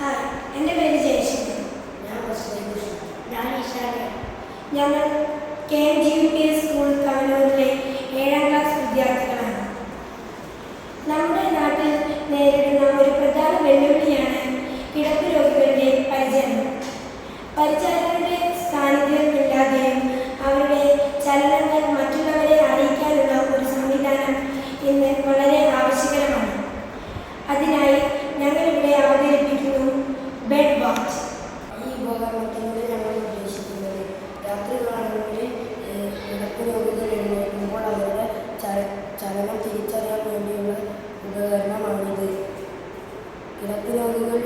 Hi, എൻ്റെ പേര് ജയശങ്കർ. ഞാൻ ഈശാന. ഞങ്ങൾ KMGUPS സ്കൂൾ കവനൂരിലെ 7ാം ക്ലാസ് വിദ്യാർത്ഥികളാണ്. നമ്മുടെ നാട്ടിൽ നേരിടുന്ന ഒരു പ്രധാന വെല്ലുവിളിയാണ് കിടപ്പ് രോഗികളുടെ പരിചരണം. പരിചാരകരുടെ സാന്നിധ്യമില്ലാതെയും അവരുടെ ചലനങ്ങൾ മറ്റുള്ളവരെ അറിയിക്കാനുള്ള ഒരു സംവിധാനം ഇന്ന് വളരെ ആവശ്യകരമാണ്. അതിനായി ഞങ്ങളിവിടെ അവതരിപ്പിക്കുന്നു ബെഡ് വാച്ച്. ഈ ഉപകരണത്തിലൂടെ ഞങ്ങൾ ഉദ്ദേശിക്കുന്നത് രാത്രികാലങ്ങളിൽ കിടപ്പ് രോഗികൾ എഴുന്നേൽക്കുമ്പോൾ അവരുടെ ചലനം തിരിച്ചറിയാൻ വേണ്ടിയുള്ള ഉപകരണമാണിത്. കിടപ്പ് രോഗികൾ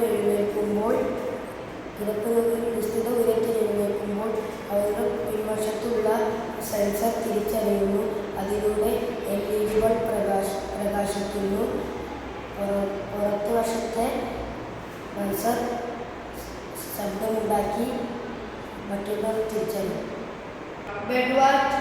നിശ്ചിത ഉയരത്തിൽ എഴുന്നേൽക്കുമ്പോൾ അവരുടെ പിൻവശത്തുള്ള സെൻസർ തിരിച്ചറിയുന്നു. അതിലൂടെ LED ബൾബ് പ്രകാശിക്കുന്നു. പുറത്തു വശത്തെ സെൻസർ ശബ്ദമുണ്ടാക്കി മറ്റുള്ളവർ തിരിച്ചറിയും. Bed watch